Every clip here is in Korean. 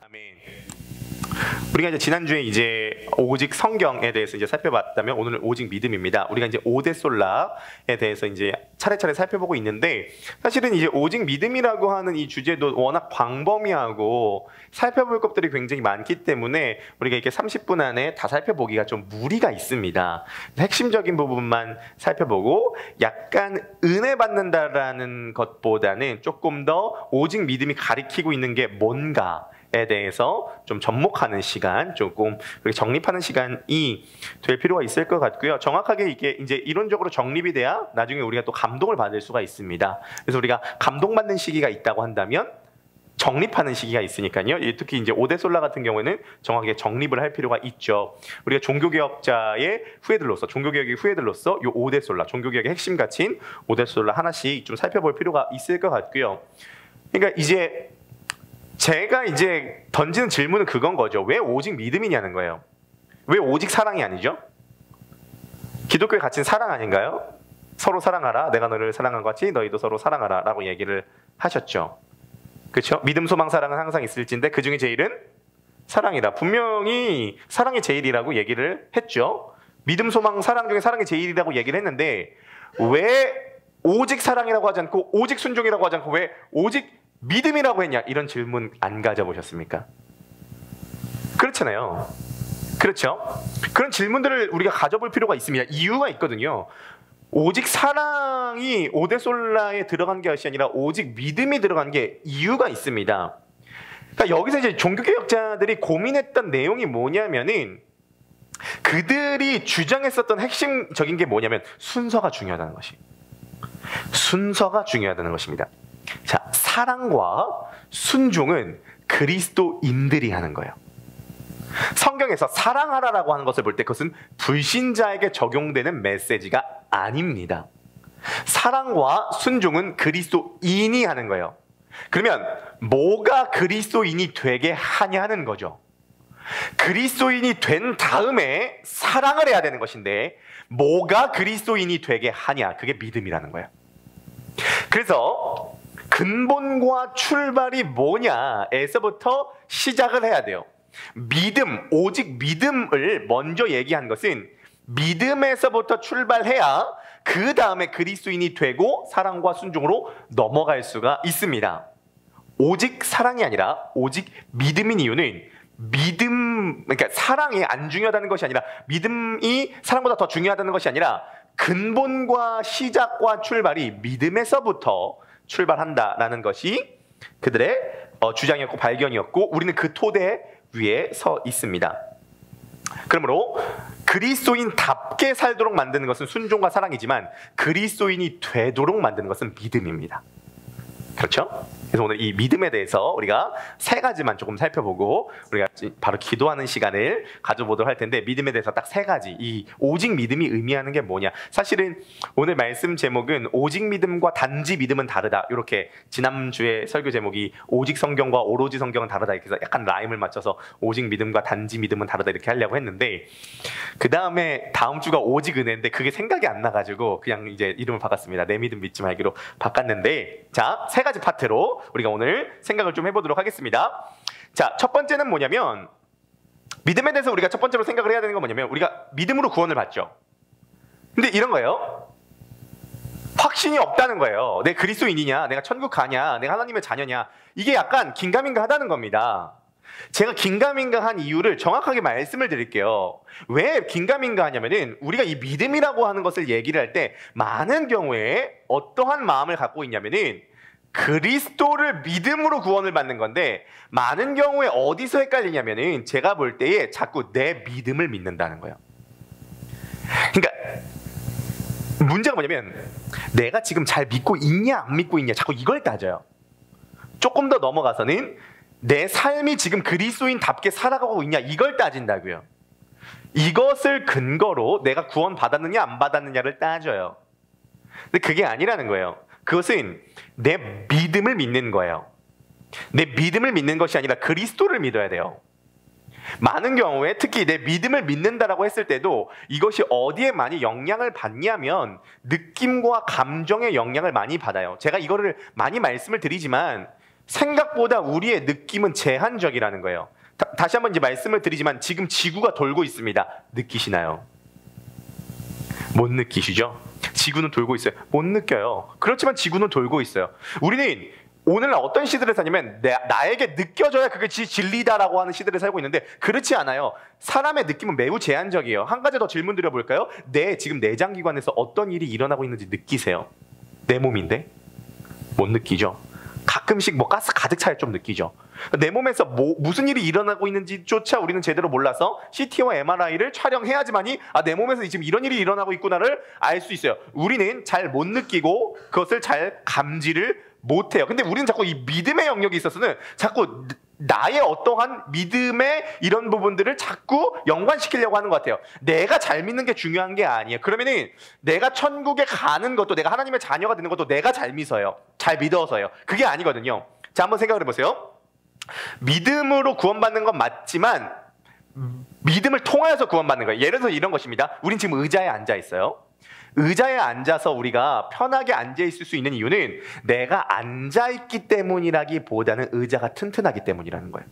아멘. 우리가 이제 지난주에 이제 오직 성경에 대해서 이제 살펴봤다면 오늘은 오직 믿음입니다. 우리가 이제 오데솔라에 대해서 이제 차례차례 살펴보고 있는데, 사실은 이제 오직 믿음이라고 하는 이 주제도 워낙 광범위하고 살펴볼 것들이 굉장히 많기 때문에 우리가 이렇게 30분 안에 다 살펴보기가 좀 무리가 있습니다. 핵심적인 부분만 살펴보고 약간 은혜 받는다라는 것보다는 조금 더 오직 믿음이 가리키고 있는 게 뭔가에 대해서 좀 접목하는 시간, 조금 정립하는 시간이 될 필요가 있을 것 같고요. 정확하게 이게 이제 이론적으로 정립이 돼야 나중에 우리가 또 감동을 받을 수가 있습니다. 그래서 우리가 감동받는 시기가 있다고 한다면 정립하는 시기가 있으니까요. 특히 이제 오데솔라 같은 경우에는 정확하게 정립을 할 필요가 있죠. 우리가 종교개혁자의 후예들로서 이 오데솔라, 종교개혁의 핵심 가치인 오데솔라 하나씩 좀 살펴볼 필요가 있을 것 같고요. 그러니까 이제 제가 이제 던지는 질문은 그건 거죠. 왜 오직 믿음이냐는 거예요. 왜 오직 사랑이 아니죠? 기독교의 가치는 사랑 아닌가요? 서로 사랑하라. 내가 너를 사랑한 것 같이 너희도 서로 사랑하라 라고 얘기를 하셨죠. 그렇죠? 믿음, 소망, 사랑은 항상 있을진데 그 중에 제일은 사랑이다. 분명히 사랑이 제일이라고 얘기를 했죠. 믿음, 소망, 사랑 중에 사랑이 제일이라고 얘기를 했는데 왜 오직 사랑이라고 하지 않고 오직 순종이라고 하지 않고 왜 오직 믿음이라고 했냐? 이런 질문 안 가져보셨습니까? 그렇잖아요. 그렇죠? 그런 질문들을 우리가 가져볼 필요가 있습니다. 이유가 있거든요. 오직 사랑이 오데솔라에 들어간 것이 아니라 오직 믿음이 들어간 게 이유가 있습니다. 그러니까 여기서 이제 종교개혁자들이 고민했던 내용이 뭐냐면은 그들이 주장했었던 핵심적인 게 뭐냐면 순서가 중요하다는 것이. 순서가 중요하다는 것입니다. 자, 사랑과 순종은 그리스도인들이 하는 거예요. 성경에서 사랑하라라고 하는 것을 볼 때 그것은 불신자에게 적용되는 메시지가 아닙니다. 사랑과 순종은 그리스도인이 하는 거예요. 그러면 뭐가 그리스도인이 되게 하냐는 거죠. 그리스도인이 된 다음에 사랑을 해야 되는 것인데 뭐가 그리스도인이 되게 하냐? 그게 믿음이라는 거예요. 그래서 근본과 출발이 뭐냐에서부터 시작을 해야 돼요. 믿음, 오직 믿음을 먼저 얘기한 것은 믿음에서부터 출발해야 그 다음에 그리스도인이 되고 사랑과 순종으로 넘어갈 수가 있습니다. 오직 사랑이 아니라 오직 믿음인 이유는 그러니까 사랑이 안 중요하다는 것이 아니라 믿음이 사랑보다 더 중요하다는 것이 아니라 근본과 시작과 출발이 믿음에서부터 출발한다라는 것이 그들의 주장이었고 발견이었고 우리는 그 토대 위에 서 있습니다. 그러므로 그리스도인답게 살도록 만드는 것은 순종과 사랑이지만 그리스도인이 되도록 만드는 것은 믿음입니다. 그렇죠? 그래서 오늘 이 믿음에 대해서 우리가 세 가지만 조금 살펴보고 우리가 바로 기도하는 시간을 가져보도록 할 텐데, 믿음에 대해서 딱 세 가지, 이 오직 믿음이 의미하는 게 뭐냐. 사실은 오늘 말씀 제목은 오직 믿음과 단지 믿음은 다르다, 이렇게 지난주에 설교 제목이 오직 성경과 오로지 성경은 다르다 이렇게 해서 약간 라임을 맞춰서 오직 믿음과 단지 믿음은 다르다 이렇게 하려고 했는데, 그 다음에 다음 주가 오직 은혜인데 그게 생각이 안 나가지고 그냥 이제 이름을 바꿨습니다. 내 믿음 믿지 말기로 바꿨는데, 자, 세 가지 파트로 우리가 오늘 생각을 좀 해보도록 하겠습니다. 자, 첫 번째는 뭐냐면, 믿음에 대해서 우리가 첫 번째로 생각을 해야 되는 건 뭐냐면, 우리가 믿음으로 구원을 받죠. 근데 이런 거예요. 확신이 없다는 거예요. 내가 그리스도인이냐, 내가 천국 가냐, 내가 하나님의 자녀냐, 이게 약간 긴가민가 하다는 겁니다. 제가 긴가민가 한 이유를 정확하게 말씀을 드릴게요. 왜 긴가민가 하냐면은, 우리가 이 믿음이라고 하는 것을 얘기를 할 때 많은 경우에 어떠한 마음을 갖고 있냐면은, 그리스도를 믿음으로 구원을 받는 건데, 많은 경우에 어디서 헷갈리냐면은 제가 볼 때에 자꾸 내 믿음을 믿는다는 거예요. 그러니까 문제가 뭐냐면, 내가 지금 잘 믿고 있냐 안 믿고 있냐 자꾸 이걸 따져요. 조금 더 넘어가서는 내 삶이 지금 그리스도인답게 살아가고 있냐 이걸 따진다고요. 이것을 근거로 내가 구원 받았느냐 안 받았느냐를 따져요. 근데 그게 아니라는 거예요. 그것은 내 믿음을 믿는 거예요. 내 믿음을 믿는 것이 아니라 그리스도를 믿어야 돼요. 많은 경우에 특히 내 믿음을 믿는다라고 했을 때도 이것이 어디에 많이 영향을 받냐면 느낌과 감정의 영향을 많이 받아요. 제가 이거를 많이 말씀을 드리지만 생각보다 우리의 느낌은 제한적이라는 거예요. 다시 한번 이제 말씀을 드리지만 지금 지구가 돌고 있습니다. 느끼시나요? 못 느끼시죠? 지구는 돌고 있어요. 못 느껴요. 그렇지만 지구는 돌고 있어요. 우리는 오늘날 어떤 시대를 사냐면 나에게 느껴져야 그게 진리다라고 하는 시대를 살고 있는데 그렇지 않아요. 사람의 느낌은 매우 제한적이에요. 한 가지 더 질문 드려볼까요? 지금 내장기관에서 어떤 일이 일어나고 있는지 느끼세요? 내 몸인데? 못 느끼죠? 가끔씩 뭐 가스 가득 차야 좀 느끼죠. 내 몸에서 무슨 일이 일어나고 있는지조차 우리는 제대로 몰라서 CT와 MRI를 촬영해야지만이 내 몸에서 지금 이런 일이 일어나고 있구나를 알 수 있어요. 우리는 잘 못 느끼고 그것을 잘 감지를 못해요. 근데 우리는 자꾸 이 믿음의 영역에 있어서는 자꾸 나의 어떠한 믿음의 이런 부분들을 자꾸 연관시키려고 하는 것 같아요. 내가 잘 믿는 게 중요한 게 아니에요. 그러면은 내가 천국에 가는 것도 내가 하나님의 자녀가 되는 것도 내가 잘 믿어서요. 잘 믿어서요. 그게 아니거든요. 자, 한번 생각을 해보세요. 믿음으로 구원받는 건 맞지만 믿음을 통하여서 구원받는 거예요. 예를 들어서 이런 것입니다. 우린 지금 의자에 앉아 있어요. 의자에 앉아서 우리가 편하게 앉아 있을 수 있는 이유는 내가 앉아 있기 때문이라기보다는 의자가 튼튼하기 때문이라는 거예요.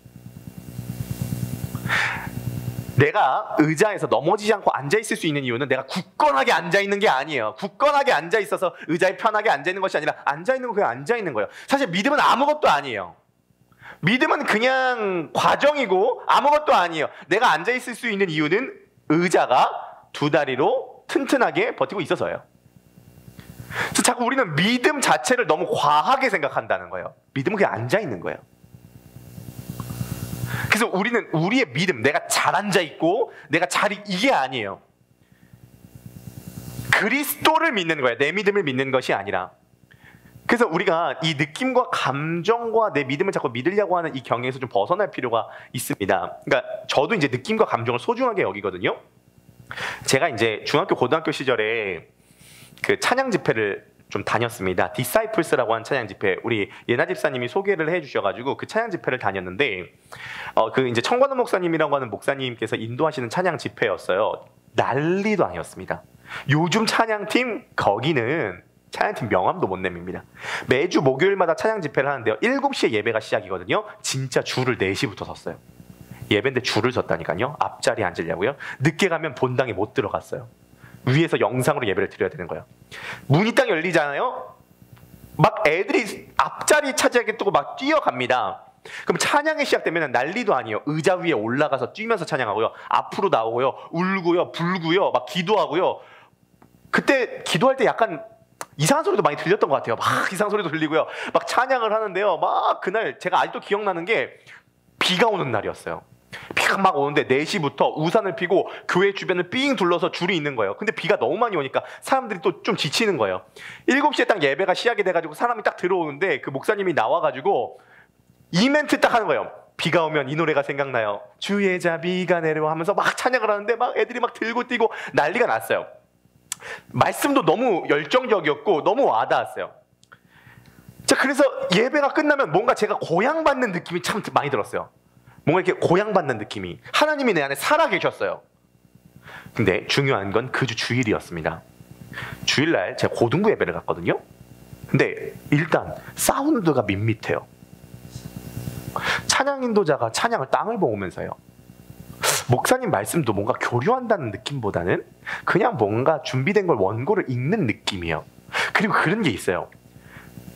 내가 의자에서 넘어지지 않고 앉아 있을 수 있는 이유는 내가 굳건하게 앉아 있는 게 아니에요. 굳건하게 앉아 있어서 의자에 편하게 앉아 있는 것이 아니라 앉아 있는 거 그냥 앉아 있는 거예요. 사실 믿음은 아무것도 아니에요. 믿음은 그냥 과정이고 아무것도 아니에요. 내가 앉아 있을 수 있는 이유는 의자가 두 다리로 튼튼하게 버티고 있어서요. 그래서 자꾸 우리는 믿음 자체를 너무 과하게 생각한다는 거예요. 믿음은 그냥 앉아 있는 거예요. 그래서 우리는 우리의 믿음, 내가 잘 앉아 있고 내가 이게 아니에요. 그리스도를 믿는 거예요. 내 믿음을 믿는 것이 아니라. 그래서 우리가 이 느낌과 감정과 내 믿음을 자꾸 믿으려고 하는 이 경계에서 좀 벗어날 필요가 있습니다. 그러니까 저도 이제 느낌과 감정을 소중하게 여기거든요. 제가 이제 중학교, 고등학교 시절에 그 찬양 집회를 좀 다녔습니다. 디사이플스라고 하는 찬양 집회, 우리 예나 집사님이 소개를 해주셔가지고 그 찬양 집회를 다녔는데, 그 이제 청관원 목사님이라고 하는 목사님께서 인도하시는 찬양 집회였어요. 난리도 아니었습니다. 요즘 찬양팀 거기는 찬양팀 명함도 못 내밉니다. 매주 목요일마다 찬양 집회를 하는데요. 7시에 예배가 시작이거든요. 진짜 줄을 4시부터 섰어요. 예배인데 줄을 섰다니까요. 앞자리에 앉으려고요. 늦게 가면 본당에 못 들어갔어요. 위에서 영상으로 예배를 드려야 되는 거예요. 문이 딱 열리잖아요. 막 애들이 앞자리 차지하겠다고 막 뛰어갑니다. 그럼 찬양이 시작되면 난리도 아니에요. 의자 위에 올라가서 뛰면서 찬양하고요. 앞으로 나오고요. 울고요. 불고요. 막 기도하고요. 그때 기도할 때 약간 이상한 소리도 많이 들렸던 것 같아요. 막 이상한 소리도 들리고요. 막 찬양을 하는데요. 막 그날 제가 아직도 기억나는 게 비가 오는 날이었어요. 비가 막 오는데 4시부터 우산을 피고 교회 주변을 삥 둘러서 줄이 있는 거예요. 근데 비가 너무 많이 오니까 사람들이 또 좀 지치는 거예요. 7시에 딱 예배가 시작이 돼가지고 사람이 딱 들어오는데 그 목사님이 나와가지고 이 멘트 딱 하는 거예요. 비가 오면 이 노래가 생각나요. 주의 자 비가 내려 하면서 막 찬양을 하는데 막 애들이 막 들고 뛰고 난리가 났어요. 말씀도 너무 열정적이었고 너무 와닿았어요. 자, 그래서 예배가 끝나면 뭔가 제가 고향받는 느낌이 참 많이 들었어요. 뭔가 이렇게 고향받는 느낌이. 하나님이 내 안에 살아 계셨어요. 근데 중요한 건 그 주 주일이었습니다. 주일날 제가 고등부 예배를 갔거든요. 근데 일단 사운드가 밋밋해요. 찬양 인도자가 찬양을 땅을 보면서요. 목사님 말씀도 뭔가 교류한다는 느낌보다는 그냥 뭔가 준비된 걸 원고를 읽는 느낌이에요. 그리고 그런 게 있어요.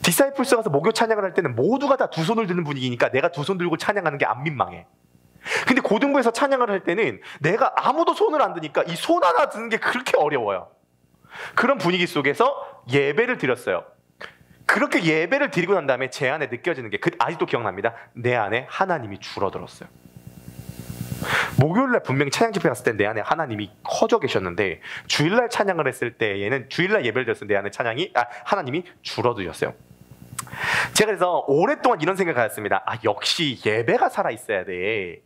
디사이플스 가서 목요 찬양을 할 때는 모두가 다 두 손을 드는 분위기니까 내가 두 손 들고 찬양하는 게 안 민망해. 근데 고등부에서 찬양을 할 때는 내가 아무도 손을 안 드니까 이 손 하나 드는 게 그렇게 어려워요. 그런 분위기 속에서 예배를 드렸어요. 그렇게 예배를 드리고 난 다음에 제 안에 느껴지는 게 아직도 기억납니다. 내 안에 하나님이 줄어들었어요. 목요일날 분명히 찬양 집회 갔을 때 내 안에 하나님이 커져 계셨는데 주일날 찬양을 했을 때에는 주일날 예배를 드렸을 때 내 안에 하나님이 줄어드셨어요. 제가 그래서 오랫동안 이런 생각을 가졌습니다. 역시 예배가 살아있어야 돼.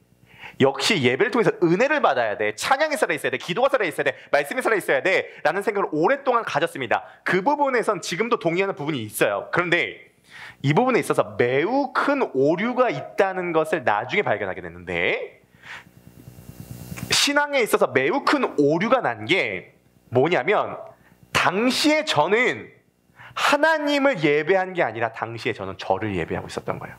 역시 예배를 통해서 은혜를 받아야 돼. 찬양이 살아있어야 돼. 기도가 살아있어야 돼. 말씀이 살아있어야 돼. 라는 생각을 오랫동안 가졌습니다. 그 부분에선 지금도 동의하는 부분이 있어요. 그런데 이 부분에 있어서 매우 큰 오류가 있다는 것을 나중에 발견하게 됐는데, 신앙에 있어서 매우 큰 오류가 난 게 뭐냐면, 당시에 저는 하나님을 예배한 게 아니라 당시에 저는 저를 예배하고 있었던 거예요.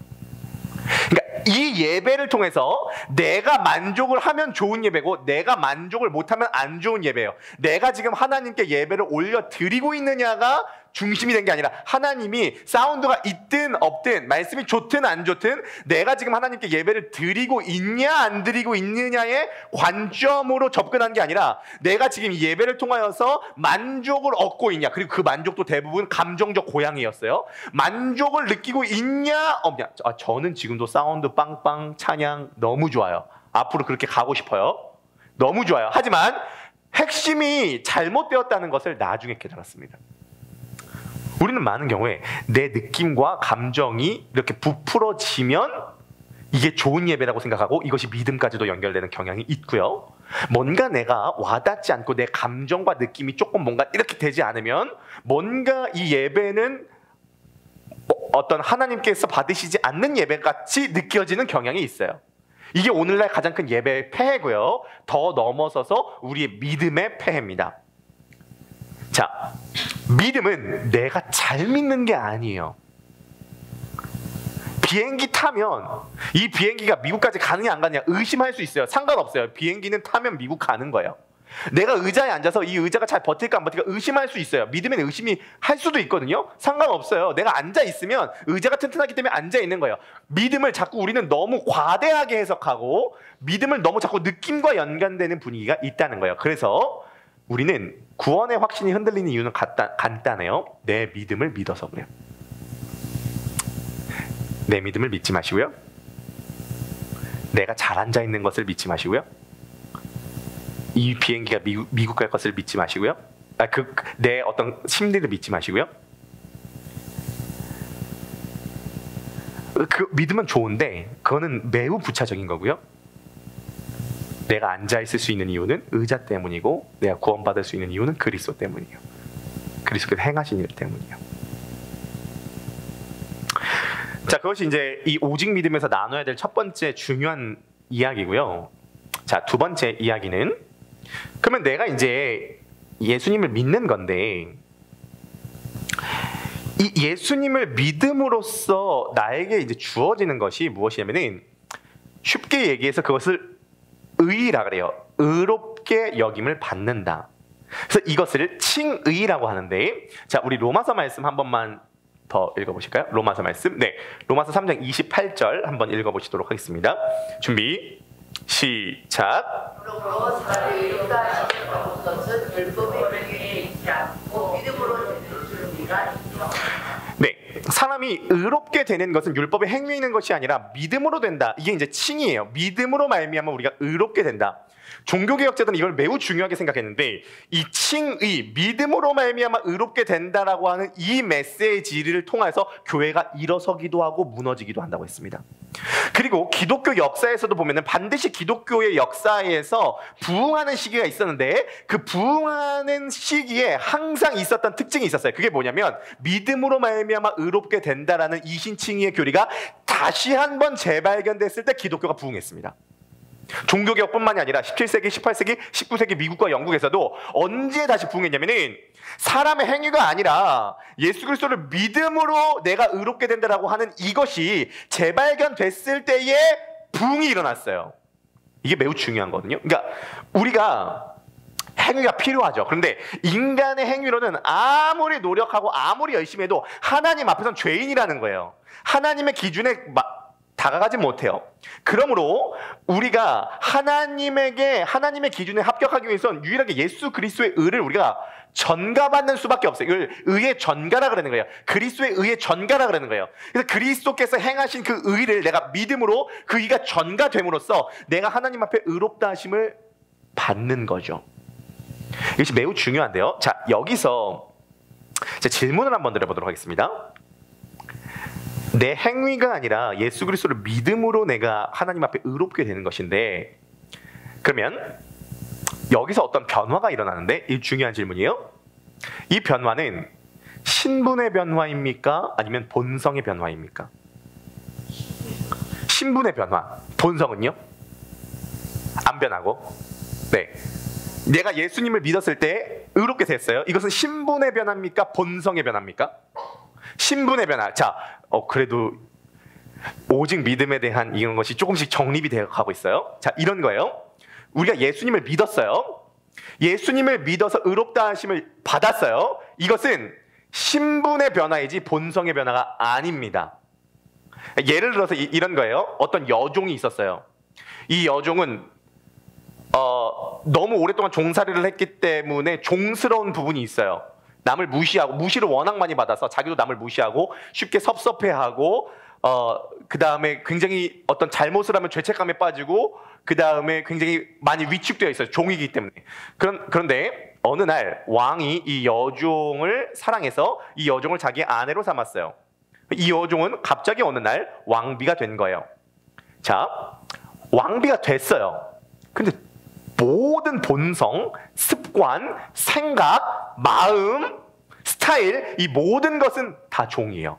그러니까 이 예배를 통해서 내가 만족을 하면 좋은 예배고 내가 만족을 못하면 안 좋은 예배예요. 내가 지금 하나님께 예배를 올려드리고 있느냐가 중심이 된 게 아니라, 하나님이 사운드가 있든 없든 말씀이 좋든 안 좋든 내가 지금 하나님께 예배를 드리고 있냐 안 드리고 있느냐의 관점으로 접근한 게 아니라, 내가 지금 예배를 통하여서 만족을 얻고 있냐, 그리고 그 만족도 대부분 감정적 고양이였어요. 만족을 느끼고 있냐 없냐. 저는 지금도 사운드 빵빵 찬양 너무 좋아요. 앞으로 그렇게 가고 싶어요. 너무 좋아요. 하지만 핵심이 잘못되었다는 것을 나중에 깨달았습니다. 우리는 많은 경우에 내 느낌과 감정이 이렇게 부풀어지면 이게 좋은 예배라고 생각하고 이것이 믿음까지도 연결되는 경향이 있고요. 뭔가 내가 와닿지 않고 내 감정과 느낌이 조금 뭔가 이렇게 되지 않으면 뭔가 이 예배는 어떤 하나님께서 받으시지 않는 예배같이 느껴지는 경향이 있어요. 이게 오늘날 가장 큰 예배의 폐해고요. 더 넘어서서 우리의 믿음의 폐해입니다. 자, 믿음은 내가 잘 믿는 게 아니에요. 비행기 타면 이 비행기가 미국까지 가느냐 안 가느냐 의심할 수 있어요. 상관없어요. 비행기는 타면 미국 가는 거예요. 내가 의자에 앉아서 이 의자가 잘 버틸까 안 버틸까 의심할 수 있어요. 믿음에는 의심이 할 수도 있거든요. 상관없어요. 내가 앉아 있으면 의자가 튼튼하기 때문에 앉아 있는 거예요. 믿음을 자꾸 우리는 너무 과대하게 해석하고 믿음을 너무 자꾸 느낌과 연관되는 분위기가 있다는 거예요. 그래서 우리는 구원의 확신이 흔들리는 이유는 간단해요. 내 믿음을 믿어서 그래요. 내 믿음을 믿지 마시고요. 내가 잘 앉아 있는 것을 믿지 마시고요. 이 비행기가 미국 갈 것을 믿지 마시고요. 내 어떤 심리를 믿지 마시고요. 그 믿음은 좋은데 그거는 매우 부차적인 거고요. 내가 앉아 있을 수 있는 이유는 의자 때문이고, 내가 구원받을 수 있는 이유는 그리스도 때문이에요. 그리스도께서 행하신 일 때문이에요. 자, 그것이 이제 이 오직 믿음에서 나눠야 될 첫 번째 중요한 이야기고요. 자, 두 번째 이야기는, 그러면 내가 이제 예수님을 믿는 건데, 이 예수님을 믿음으로써 나에게 이제 주어지는 것이 무엇이냐면은, 쉽게 얘기해서 그것을 의라 그래요. 의롭게 여김을 받는다. 그래서 이것을 칭의라고 하는데, 자, 우리 로마서 말씀 한 번만 더 읽어보실까요? 로마서 말씀. 네, 로마서 3장 28절 한번 읽어보시도록 하겠습니다. 준비, 시작. 그러므로 사람이 의롭다 하시는 것은 율법의 명령에 있지 않고 믿음으로 되는 줄 우리가 있죠. 네, 사람이 의롭게 되는 것은 율법의 행위에 있는 것이 아니라 믿음으로 된다. 이게 이제 칭이에요. 믿음으로 말미암아 우리가 의롭게 된다. 종교개혁자들은 이걸 매우 중요하게 생각했는데, 이 칭의, 믿음으로 말미암아 의롭게 된다라고 하는 이 메시지를 통해서 교회가 일어서기도 하고 무너지기도 한다고 했습니다. 그리고 기독교 역사에서도 보면은 반드시 기독교의 역사에서 부흥하는 시기가 있었는데, 그 부흥하는 시기에 항상 있었던 특징이 있었어요. 그게 뭐냐면, 믿음으로 말미암아 의롭게 된다라는 이신칭의의 교리가 다시 한번 재발견됐을 때 기독교가 부흥했습니다. 종교개혁뿐만이 아니라 17세기, 18세기, 19세기 미국과 영국에서도 언제 다시 부흥했냐면은, 사람의 행위가 아니라 예수 그리스도를 믿음으로 내가 의롭게 된다라고 하는 이것이 재발견됐을 때에 부흥이 일어났어요. 이게 매우 중요한 거거든요. 그러니까 우리가 행위가 필요하죠. 그런데 인간의 행위로는 아무리 노력하고 아무리 열심히 해도 하나님 앞에서는 죄인이라는 거예요. 하나님의 기준에 다가가지 못해요. 그러므로 우리가 하나님의 기준에 합격하기 위해서는 유일하게 예수 그리스도의 의를 우리가 전가받는 수밖에 없어요. 이걸 의의 전가라 그러는 거예요. 그리스도의 의의 전가라 그러는 거예요. 그래서 그리스도께서 행하신 그 의를 내가 믿음으로 그 의가 전가됨으로써 내가 하나님 앞에 의롭다 하심을 받는 거죠. 이것이 매우 중요한데요. 자, 여기서 제 질문을 한번 드려보도록 하겠습니다. 내 행위가 아니라 예수 그리스도를 믿음으로 내가 하나님 앞에 의롭게 되는 것인데, 그러면 여기서 어떤 변화가 일어나는데, 이 중요한 질문이에요. 이 변화는 신분의 변화입니까? 아니면 본성의 변화입니까? 신분의 변화. 본성은요? 안 변하고. 네. 내가 예수님을 믿었을 때 의롭게 됐어요. 이것은 신분의 변화입니까? 본성의 변화입니까? 신분의 변화. 자, 그래도 오직 믿음에 대한 이런 것이 조금씩 정립이 되어 가고 있어요. 자, 이런 거예요. 우리가 예수님을 믿었어요. 예수님을 믿어서 의롭다 하심을 받았어요. 이것은 신분의 변화이지 본성의 변화가 아닙니다. 예를 들어서 이런 거예요. 어떤 여종이 있었어요. 이 여종은 너무 오랫동안 종살이를 했기 때문에 종스러운 부분이 있어요. 남을 무시하고, 무시를 워낙 많이 받아서 자기도 남을 무시하고 쉽게 섭섭해하고, 그 다음에 굉장히 어떤 잘못을 하면 죄책감에 빠지고, 그 다음에 굉장히 많이 위축되어 있어요. 종이기 때문에. 그런데 어느 날 왕이 이 여종을 사랑해서 이 여종을 자기 아내로 삼았어요. 이 여종은 갑자기 어느 날 왕비가 된 거예요. 자, 왕비가 됐어요. 근데 모든 본성, 습관, 생각, 마음, 스타일, 이 모든 것은 다 종이에요.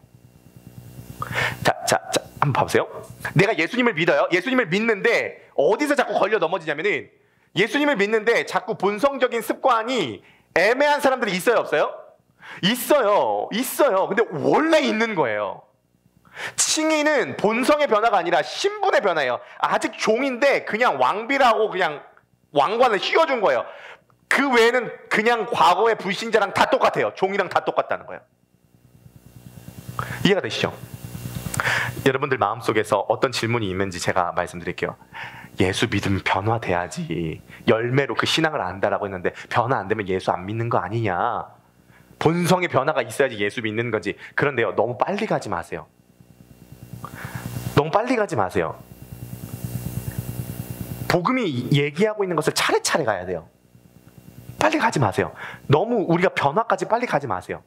자, 한번 봐보세요. 내가 예수님을 믿어요. 예수님을 믿는데 어디서 자꾸 걸려 넘어지냐면은, 예수님을 믿는데 자꾸 본성적인 습관이 애매한 사람들이 있어요, 없어요? 있어요. 근데 원래 있는 거예요. 칭의는 본성의 변화가 아니라 신분의 변화예요. 아직 종인데 그냥 왕비라고 그냥 왕관을 씌워준 거예요. 그 외에는 그냥 과거의 불신자랑 다 똑같아요. 종이랑 다 똑같다는 거예요. 이해가 되시죠? 여러분들 마음속에서 어떤 질문이 있는지 제가 말씀드릴게요. 예수 믿으면 변화돼야지. 열매로 그 신앙을 안다라고 했는데 변화 안 되면 예수 안 믿는 거 아니냐. 본성의 변화가 있어야지 예수 믿는 거지. 그런데요, 너무 빨리 가지 마세요. 너무 빨리 가지 마세요. 복음이 얘기하고 있는 것을 차례차례 가야 돼요. 빨리 가지 마세요. 너무 우리가 변화까지 빨리 가지 마세요.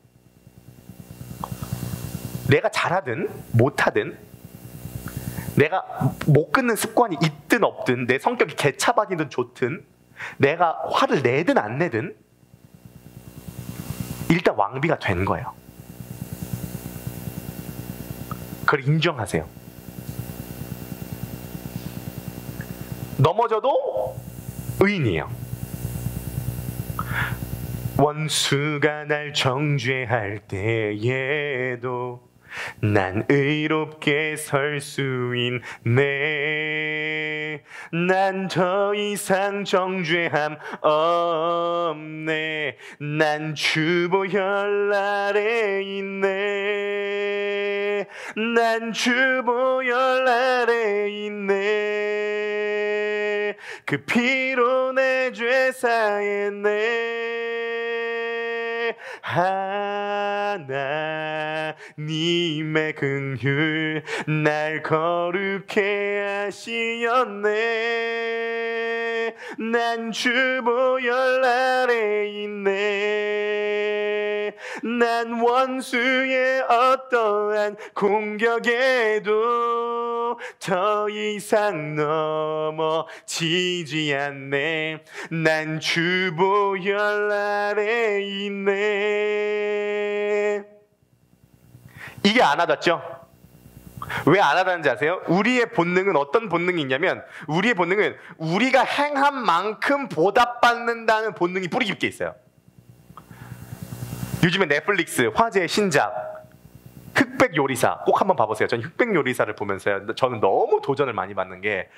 내가 잘하든 못하든, 내가 못 끊는 습관이 있든 없든, 내 성격이 개차반이든 좋든, 내가 화를 내든 안 내든 일단 왕비가 된 거예요. 그걸 인정하세요. 넘어져도 의인이에요. 원수가 날 정죄할 때에도 난 의롭게 설 수 있네. 난 더 이상 정죄함 없네. 난 주보혈 아래 있네. 난 주보혈 아래 있네. 그 피로 내 죄 사했네. 하나님의 긍휼 날 거룩해 하시었네. 난 주보혈 아래 있네. 난 원수의 어떠한 공격에도 더 이상 넘어지지 않네. 난 주보혈 아래 있네. 이게 안 와닿죠? 왜 안 와닿는지 아세요? 우리의 본능은 어떤 본능이 있냐면, 우리의 본능은 우리가 행한 만큼 보답받는다는 본능이 뿌리 깊게 있어요. 요즘에 넷플릭스 화제의 신작 흑백 요리사 꼭 한번 봐보세요. 저는 흑백 요리사를 보면서요, 저는 너무 도전을 많이 받는 게,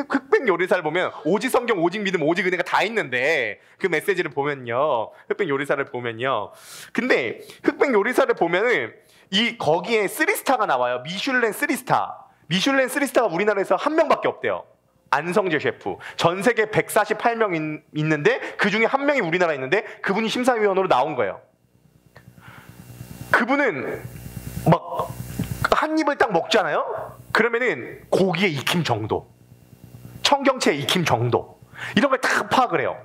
흑백 요리사를 보면 오직 성경, 오직 믿음, 오직 은혜가 다 있는데, 그 메시지를 보면요, 흑백 요리사를 보면요, 근데 흑백 요리사를 보면은 거기에 3스타가 나와요. 미슐랭 3스타. 미슐랭 3스타가 우리나라에서 한 명밖에 없대요. 안성재 셰프. 전 세계 148명 있는데 그 중에 한 명이 우리나라에 있는데, 그분이 심사위원으로 나온 거예요. 그분은 막 한 입을 딱 먹잖아요. 그러면은 고기의 익힘 정도, 청경채의 익힘 정도, 이런 걸 다 파악을 해요.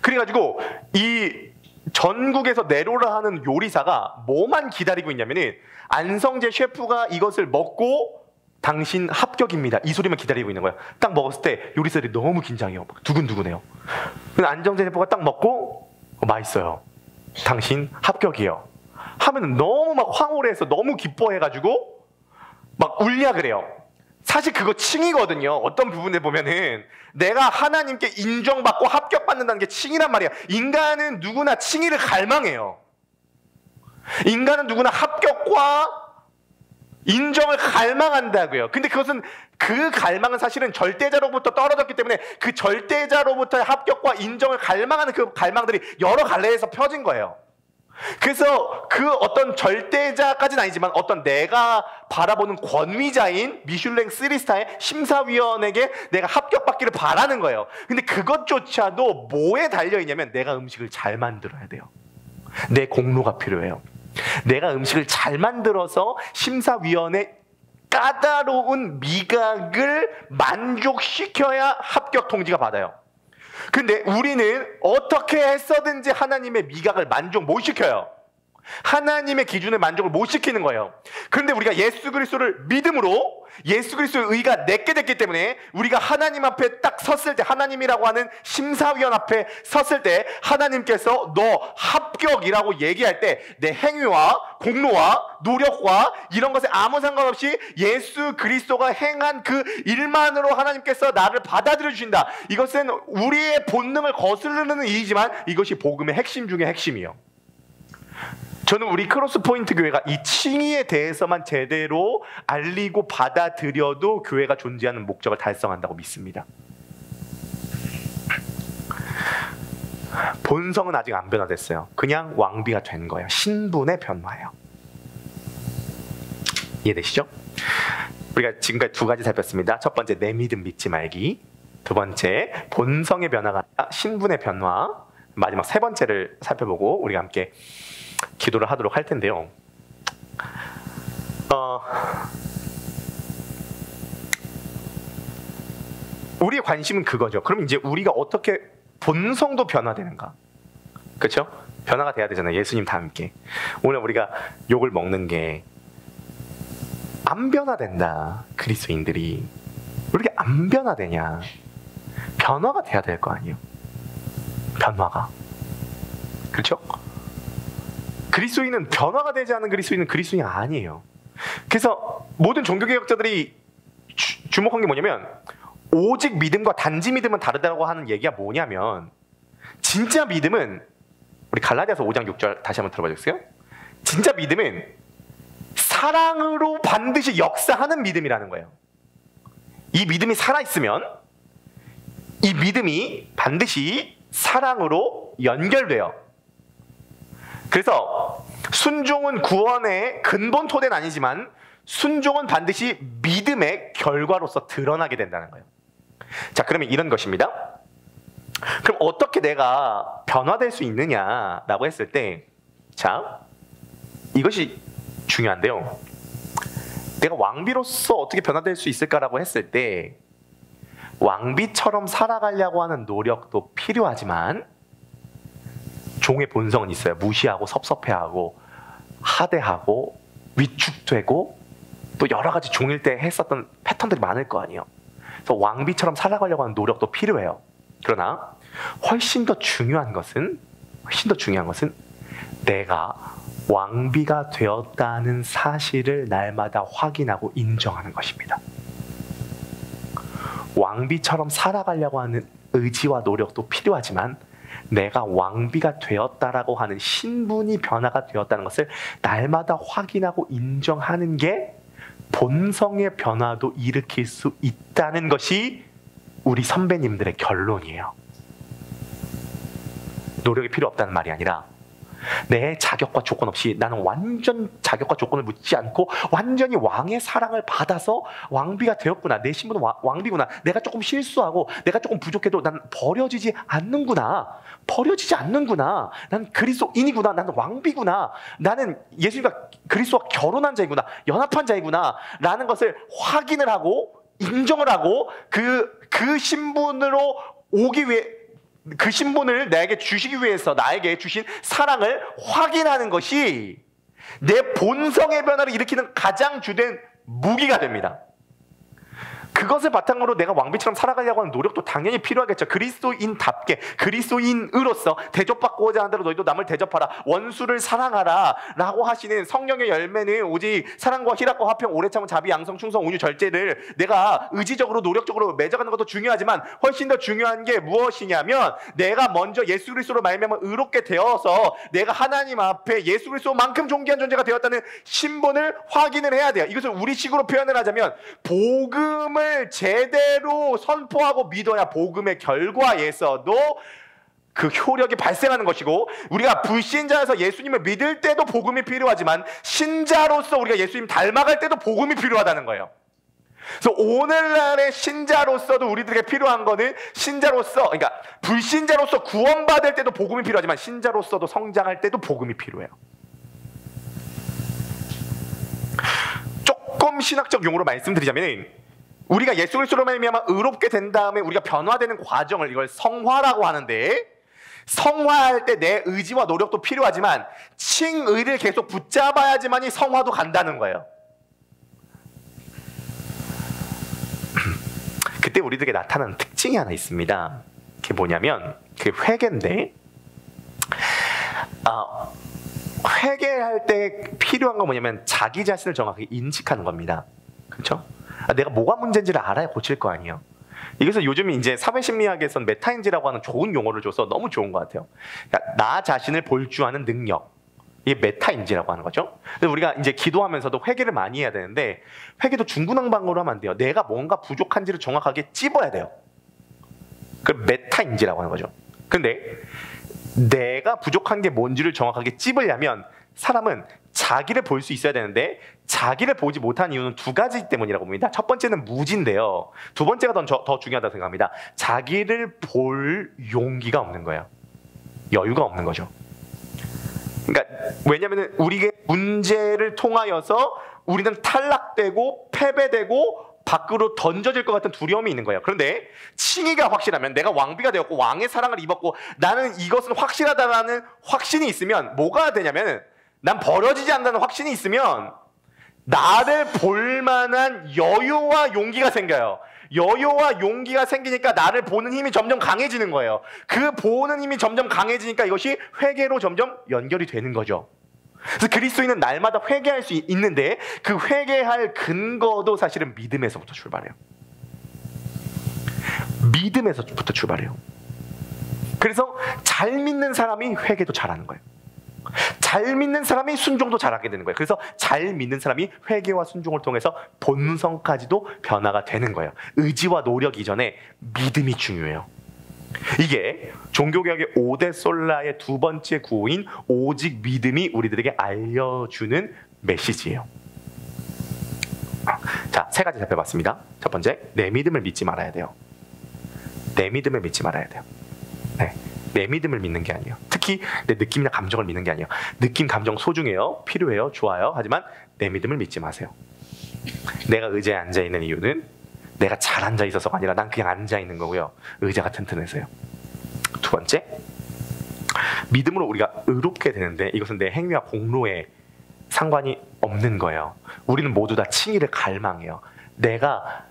그래가지고 이 전국에서 내로라 하는 요리사가 뭐만 기다리고 있냐면은 안성재 셰프가 이것을 먹고 당신 합격입니다. 이 소리만 기다리고 있는 거야. 딱 먹었을 때 요리사들이 너무 긴장해요. 막 두근두근해요. 근데 안성재 셰프가 딱 먹고 맛있어요. 당신 합격이요. 하면 너무 막 황홀해서 너무 기뻐해가지고 막 울려 그래요. 사실 그거 칭이거든요. 어떤 부분에 보면은 내가 하나님께 인정받고 합격받는다는 게 칭이란 말이야. 인간은 누구나 칭의를 갈망해요. 인간은 누구나 합격과 인정을 갈망한다고요. 근데 그것은 그 갈망은 사실은 절대자로부터 떨어졌기 때문에 그 절대자로부터의 합격과 인정을 갈망하는 그 갈망들이 여러 갈래에서 펴진 거예요. 그래서 그 어떤 절대자까지는 아니지만 어떤 내가 바라보는 권위자인 미슐랭 3스타의 심사위원에게 내가 합격받기를 바라는 거예요. 근데 그것조차도 뭐에 달려있냐면 내가 음식을 잘 만들어야 돼요. 내 공로가 필요해요. 내가 음식을 잘 만들어서 심사위원의 까다로운 미각을 만족시켜야 합격 통지가 받아요. 근데 우리는 어떻게 했어든지 하나님의 미각을 만족 못 시켜요. 하나님의 기준에 만족을 못 시키는 거예요. 그런데 우리가 예수 그리스도를 믿음으로 예수 그리스도의 의가 내게 됐기 때문에 우리가 하나님 앞에 딱 섰을 때, 하나님이라고 하는 심사위원 앞에 섰을 때 하나님께서 너 합격이라고 얘기할 때 내 행위와 공로와 노력과 이런 것에 아무 상관없이 예수 그리스도가 행한 그 일만으로 하나님께서 나를 받아들여 주신다. 이것은 우리의 본능을 거스르는 일이지만 이것이 복음의 핵심 중에 핵심이에요. 저는 우리 크로스포인트 교회가 이 칭의에 대해서만 제대로 알리고 받아들여도 교회가 존재하는 목적을 달성한다고 믿습니다. 본성은 아직 안 변화됐어요. 그냥 왕비가 된 거예요. 신분의 변화예요. 이해되시죠? 우리가 지금까지 두 가지 살폈습니다. 첫 번째, 내 믿음 믿지 말기. 두 번째, 본성의 변화가 아니라 신분의 변화. 마지막 세 번째를 살펴보고 우리가 함께 기도를 하도록 할 텐데요. 우리의 관심은 그거죠. 그럼 이제 우리가 어떻게 본성도 변화되는가? 그렇죠? 변화가 돼야 되잖아요. 예수님 다 함께. 오늘 우리가 욕을 먹는 게 안 변화된다. 그리스도인들이 왜 이렇게 안 변화되냐? 변화가 돼야 될 거 아니에요. 변화가. 그렇죠? 그리스도인은 변화가 되지 않은 그리스도인은 그리스도인이 아니에요. 그래서 모든 종교개혁자들이 주목한 게 뭐냐면 오직 믿음과 단지 믿음은 다르다고 하는 얘기가 뭐냐면 진짜 믿음은 우리 갈라디아서 5장 6절 다시 한번 들어봐 주세요. 진짜 믿음은 사랑으로 반드시 역사하는 믿음이라는 거예요. 이 믿음이 살아있으면 이 믿음이 반드시 사랑으로 연결돼요. 그래서 순종은 구원의 근본 토대는 아니지만 순종은 반드시 믿음의 결과로서 드러나게 된다는 거예요. 자, 그러면 이런 것입니다. 그럼 어떻게 내가 변화될 수 있느냐라고 했을 때, 자, 이것이 중요한데요. 내가 왕비로서 어떻게 변화될 수 있을까라고 했을 때 왕비처럼 살아가려고 하는 노력도 필요하지만 종의 본성은 있어요. 무시하고 섭섭해하고 하대하고 위축되고 또 여러 가지 종일 때 했었던 패턴들이 많을 거 아니에요. 그래서 왕비처럼 살아가려고 하는 노력도 필요해요. 그러나 훨씬 더 중요한 것은 내가 왕비가 되었다는 사실을 날마다 확인하고 인정하는 것입니다. 왕비처럼 살아가려고 하는 의지와 노력도 필요하지만 내가 왕비가 되었다라고 하는 신분이 변화가 되었다는 것을 날마다 확인하고 인정하는 게 본성의 변화도 일으킬 수 있다는 것이 우리 선배님들의 결론이에요. 노력이 필요 없다는 말이 아니라 내 자격과 조건 없이 나는 완전 자격과 조건을 묻지 않고 완전히 왕의 사랑을 받아서 왕비가 되었구나. 내 신분은 왕비구나. 내가 조금 실수하고 내가 조금 부족해도 난 버려지지 않는구나. 난 그리스도인이구나. 나는 왕비구나. 나는 예수님과 그리스도와 결혼한 자이구나. 연합한 자이구나. 라는 것을 확인을 하고 인정을 하고 그 신분으로 오기 위해 그 신분을 나에게 주시기 위해서 나에게 주신 사랑을 확인하는 것이 내 본성의 변화를 일으키는 가장 주된 무기가 됩니다. 그것을 바탕으로 내가 왕비처럼 살아가려고 하는 노력도 당연히 필요하겠죠. 그리스도인답게, 그리스도인으로서 대접받고자 한다로 너희도 남을 대접하라, 원수를 사랑하라 라고 하시는 성령의 열매는 오직 사랑과 희락과 화평, 오래 참은 자비, 양성, 충성, 온유, 절제를 내가 의지적으로 노력적으로 맺어가는 것도 중요하지만 훨씬 더 중요한 게 무엇이냐면 내가 먼저 예수 그리스도로 말미암아 의롭게 되어서 내가 하나님 앞에 예수 그리스도만큼 존귀한 존재가 되었다는 신분을 확인을 해야 돼요. 이것을 우리식으로 표현을 하자면 복음을 제대로 선포하고 믿어야 복음의 결과에서도 그 효력이 발생하는 것이고, 우리가 불신자에서 예수님을 믿을 때도 복음이 필요하지만 신자로서 우리가 예수님 닮아갈 때도 복음이 필요하다는 거예요. 그래서 오늘날의 신자로서도 우리들에게 필요한 거는 신자로서, 그러니까 불신자로서 구원받을 때도 복음이 필요하지만 신자로서도 성장할 때도 복음이 필요해요. 조금 신학적 용어로 말씀드리자면 우리가 예수 그리스도로 말미암아 의롭게 된 다음에 우리가 변화되는 과정을 이걸 성화라고 하는데, 성화할 때 내 의지와 노력도 필요하지만 칭의를 계속 붙잡아야지만이 성화도 간다는 거예요. 그때 우리들에게 나타나는 특징이 하나 있습니다. 그게 뭐냐면 그 회개인데, 회개할 때 필요한 건 뭐냐면 자기 자신을 정확하게 인식하는 겁니다. 그렇죠? 내가 뭐가 문제인지를 알아야 고칠 거 아니에요. 이것을 요즘 이제 사회심리학에서는 메타인지라고 하는 좋은 용어를 줘서 너무 좋은 것 같아요. 그러니까 나 자신을 볼 줄 아는 능력, 이게 메타인지라고 하는 거죠. 그래서 우리가 이제 기도하면서도 회개를 많이 해야 되는데, 회개도 중구난방으로 하면 안 돼요. 내가 뭔가 부족한지를 정확하게 찝어야 돼요. 그걸 메타인지라고 하는 거죠. 근데 내가 부족한 게 뭔지를 정확하게 찝으려면 사람은 자기를 볼 수 있어야 되는데 자기를 보지 못한 이유는 두 가지 때문이라고 봅니다. 첫 번째는 무지인데요. 두 번째가 더 중요하다고 생각합니다. 자기를 볼 용기가 없는 거예요. 여유가 없는 거죠. 그러니까 왜냐하면 우리의 문제를 통하여서 우리는 탈락되고 패배되고 밖으로 던져질 것 같은 두려움이 있는 거예요. 그런데 칭의가 확실하면, 내가 왕비가 되었고 왕의 사랑을 입었고 나는 이것은 확실하다라는 확신이 있으면 뭐가 되냐면, 난 버려지지 않는다는 확신이 있으면 나를 볼 만한 여유와 용기가 생겨요. 여유와 용기가 생기니까 나를 보는 힘이 점점 강해지는 거예요. 그 보는 힘이 점점 강해지니까 이것이 회개로 점점 연결이 되는 거죠. 그래서 그리스도인은 날마다 회개할 수 있는데 그 회개할 근거도 사실은 믿음에서부터 출발해요. 믿음에서부터 출발해요. 그래서 잘 믿는 사람이 회개도 잘하는 거예요. 잘 믿는 사람이 순종도 잘하게 되는 거예요. 그래서 잘 믿는 사람이 회개와 순종을 통해서 본성까지도 변화가 되는 거예요. 의지와 노력 이전에 믿음이 중요해요. 이게 종교개혁의 5대 솔라의 두 번째 구호인 오직 믿음이 우리들에게 알려주는 메시지예요. 자, 세 가지 살펴봤습니다. 첫 번째, 내 믿음을 믿지 말아야 돼요. 내 믿음을 믿지 말아야 돼요. 네, 내 믿음을 믿는 게 아니에요. 특히 내 느낌이나 감정을 믿는 게 아니에요. 느낌, 감정 소중해요. 필요해요. 좋아요. 하지만 내 믿음을 믿지 마세요. 내가 의자에 앉아있는 이유는 내가 잘 앉아있어서가 아니라 난 그냥 앉아있는 거고요. 의자가 튼튼해서요. 두 번째, 믿음으로 우리가 의롭게 되는데 이것은 내 행위와 공로에 상관이 없는 거예요. 우리는 모두 다 칭의를 갈망해요. 내가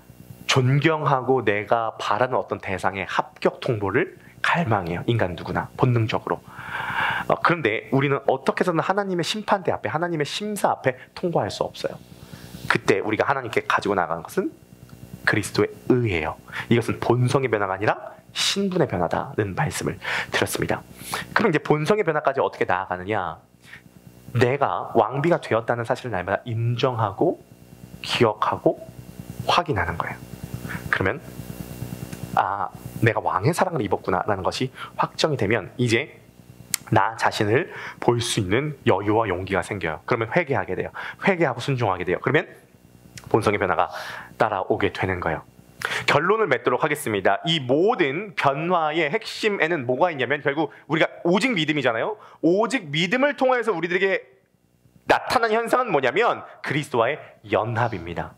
존경하고 내가 바라는 어떤 대상의 합격 통보를 갈망해요. 인간 누구나 본능적으로. 그런데 우리는 어떻게 해서는 하나님의 심판대 앞에, 하나님의 심사 앞에 통과할 수 없어요. 그때 우리가 하나님께 가지고 나가는 것은 그리스도의 의예요. 이것은 본성의 변화가 아니라 신분의 변화다는 말씀을 드렸습니다. 그럼 이제 본성의 변화까지 어떻게 나아가느냐? 내가 왕비가 되었다는 사실을 날마다 인정하고 기억하고 확인하는 거예요. 그러면 내가 왕의 사랑을 입었구나라는 것이 확정이 되면 이제 나 자신을 볼 수 있는 여유와 용기가 생겨요. 그러면 회개하게 돼요. 회개하고 순종하게 돼요. 그러면 본성의 변화가 따라오게 되는 거예요. 결론을 맺도록 하겠습니다. 이 모든 변화의 핵심에는 뭐가 있냐면 결국 우리가 오직 믿음이잖아요. 오직 믿음을 통해서 우리들에게 나타난 현상은 뭐냐면 그리스도와의 연합입니다.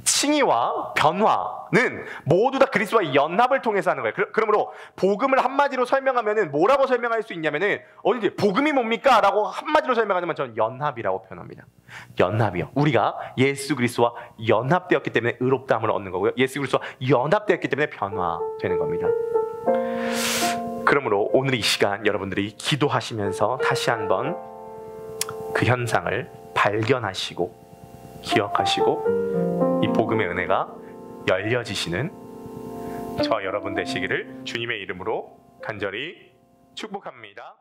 칭의와 변화는 모두 다 그리스도와의 연합을 통해서 하는 거예요. 그러므로 복음을 한마디로 설명하면은 뭐라고 설명할 수 있냐면은 어디지 복음이 뭡니까? 라고 한마디로 설명하면 저는 연합이라고 표현합니다. 연합이요. 우리가 예수 그리스도와 연합되었기 때문에 의롭다함을 얻는 거고요. 예수 그리스도와 연합되었기 때문에 변화되는 겁니다. 그러므로 오늘 이 시간 여러분들이 기도하시면서 다시 한번 그 현상을 발견하시고 기억하시고 이 복음의 은혜가 열려지시는 저와 여러분 되시기를 주님의 이름으로 간절히 축복합니다.